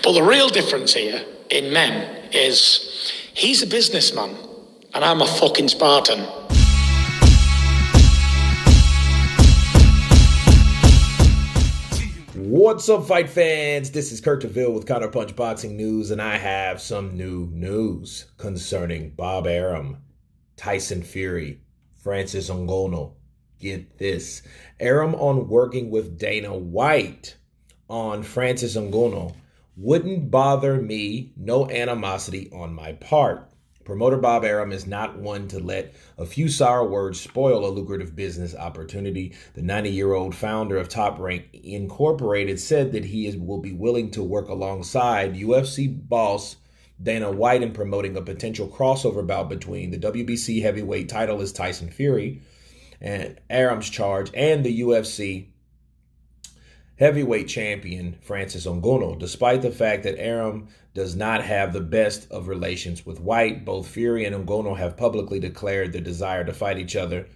But the real difference here in men is he's a businessman and I'm a fucking Spartan. What's up, fight fans? This is Kurt DeVille with Counterpunched Boxing News, and I have some new news concerning Bob Arum, Tyson Fury, Francis Ngannou. Get this. Arum on working with Dana White on Francis Ngannou wouldn't bother me, no animosity on my part. Promoter Bob Arum is not one to let a few sour words spoil a lucrative business opportunity. The 90-year-old founder of Top Rank Incorporated said that he will be willing to work alongside UFC boss Dana White in promoting a potential crossover bout between the WBC heavyweight titleist Tyson Fury and Arum's charge and the UFC heavyweight champion Francis Ngannou. Despite the fact that Arum does not have the best of relations with White, both Fury and Ngannou have publicly declared their desire to fight each other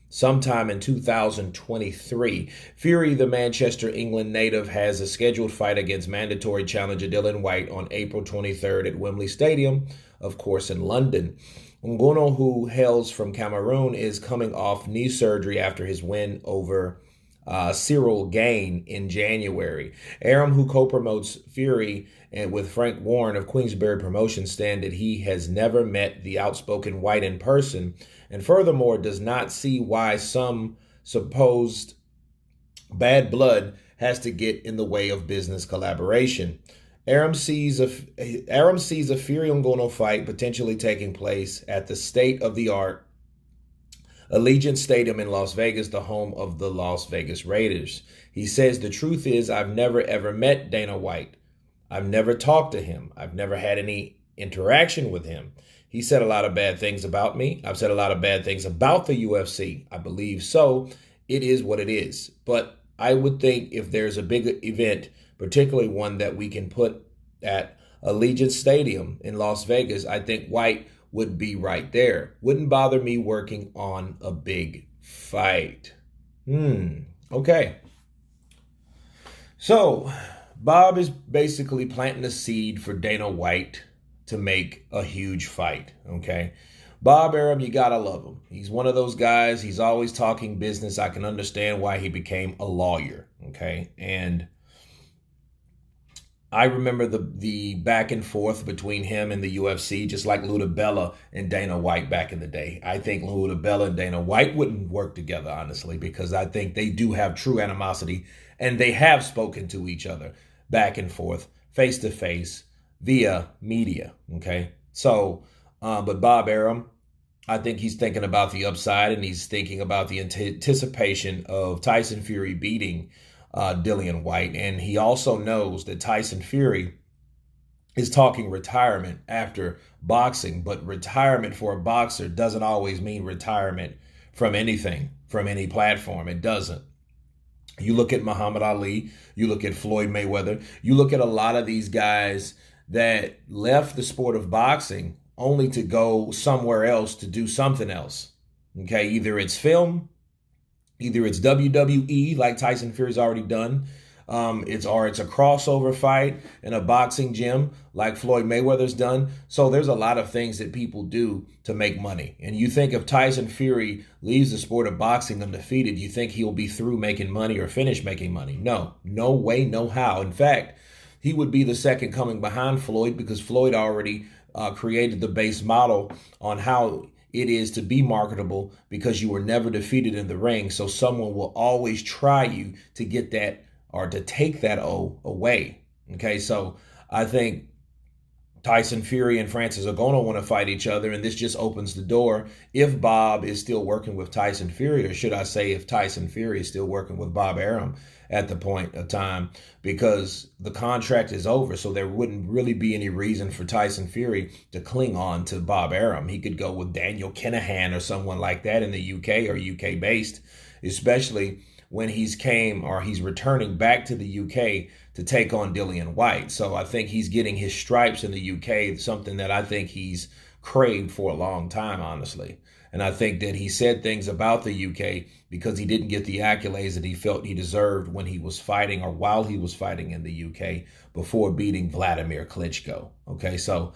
sometime in 2023. Fury, the Manchester, England native, has a scheduled fight against mandatory challenger Dillian Whyte on April 23rd at Wembley Stadium, of course, in London. Ngannou, who hails from Cameroon, is coming off knee surgery after his win over Cyril Gain in January. Arum, who co-promotes Fury and with Frank Warren of Queensberry Promotions, stand that he has never met the outspoken White in person, and furthermore does not see why some supposed bad blood has to get in the way of business collaboration. Arum sees a Fury Ngannou fight potentially taking place at the state-of-the-art Allegiant Stadium in Las Vegas, the home of the Las Vegas Raiders. He says, "The truth is, I've never ever met Dana White. I've never talked to him. I've never had any interaction with him. He said a lot of bad things about me. I've said a lot of bad things about the UFC. I believe so. It is what it is. But I would think if there's a big event, particularly one that we can put at Allegiant Stadium in Las Vegas, I think White would be right there. Wouldn't bother me working on a big fight." Okay. So Bob is basically planting a seed for Dana White to make a huge fight, okay? Bob Arum, you gotta love him. He's one of those guys, he's always talking business. I can understand why he became a lawyer, okay? And I remember the back and forth between him and the UFC, just like Luda Bella and Dana White back in the day. I think Luda Bella and Dana White wouldn't work together, honestly, because I think they do have true animosity, and they have spoken to each other back and forth, face to face, via media, okay? So, but Bob Arum, I think he's thinking about the upside, and he's thinking about the anticipation of Tyson Fury beating Dillian Whyte. And he also knows that Tyson Fury is talking retirement after boxing, but retirement for a boxer doesn't always mean retirement from anything, from any platform. It doesn't. You look at Muhammad Ali, you look at Floyd Mayweather, you look at a lot of these guys that left the sport of boxing only to go somewhere else to do something else. Okay, either it's film, either it's WWE, like Tyson Fury's already done, it's a crossover fight in a boxing gym, like Floyd Mayweather's done. So there's a lot of things that people do to make money. And you think if Tyson Fury leaves the sport of boxing undefeated, you think he'll be through making money or finish making money? No, no way, no how. In fact, he would be the second coming behind Floyd, because Floyd already created the base model on how it is to be marketable, because you were never defeated in the ring. So someone will always try you to get that or to take that O away. Okay, so I think Tyson Fury and Francis Ngannou want to fight each other, and this just opens the door if Bob is still working with Tyson Fury, or should I say if Tyson Fury is still working with Bob Arum at the point of time, because the contract is over, so there wouldn't really be any reason for Tyson Fury to cling on to Bob Arum. He could go with Daniel Kinahan or someone like that in the UK or UK based, especially when he's returning back to the UK to take on Dillian Whyte. So I think he's getting his stripes in the UK, something that I think he's craved for a long time, honestly. And I think that he said things about the UK because he didn't get the accolades that he felt he deserved when he was fighting or while he was fighting in the UK before beating Vladimir Klitschko. Okay, so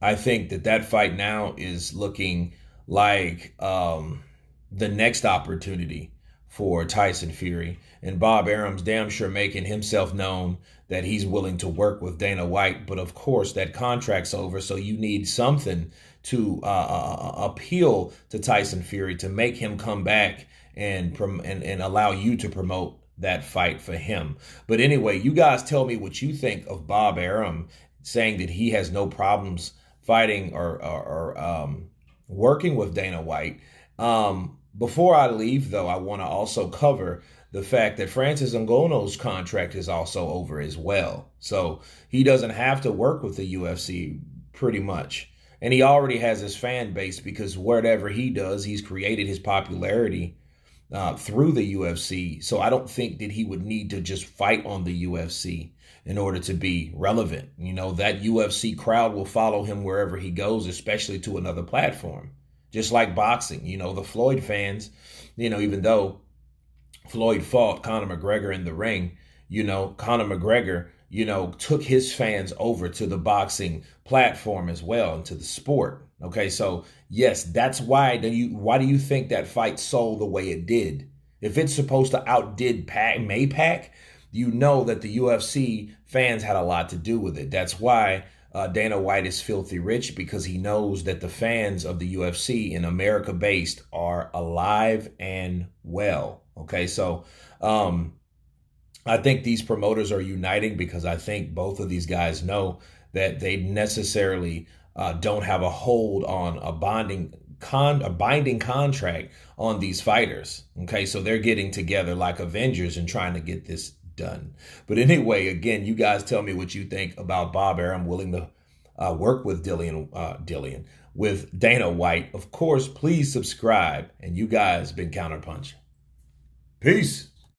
I think that that fight now is looking like the next opportunity for Tyson Fury. And Bob Arum's damn sure making himself known that he's willing to work with Dana White. But of course, that contract's over. So you need something to appeal to Tyson Fury to make him come back and allow you to promote that fight for him. But anyway, you guys tell me what you think of Bob Arum saying that he has no problems fighting or working with Dana White. Before I leave, though, I want to also cover the fact that Francis Ngannou's contract is also over as well. So he doesn't have to work with the UFC pretty much. And he already has his fan base because whatever he does, he's created his popularity through the UFC. So I don't think that he would need to just fight on the UFC in order to be relevant. You know, that UFC crowd will follow him wherever he goes, especially to another platform. Just like boxing, you know, the Floyd fans, you know, even though Floyd fought Conor McGregor in the ring, you know, Conor McGregor, you know, took his fans over to the boxing platform as well and to the sport. Okay, so yes, that's why do you think that fight sold the way it did? If it's supposed to outdid Maypac, you know that the UFC fans had a lot to do with it. That's why Dana White is filthy rich, because he knows that the fans of the UFC in America based are alive and well. Okay, so I think these promoters are uniting because I think both of these guys know that they necessarily don't have a hold on a binding contract on these fighters. Okay, so they're getting together like Avengers and trying to get this done. But anyway, again, you guys tell me what you think about Bob Arum willing to work with with Dana White. Of course, please subscribe. And you guys been Counterpunch. Peace.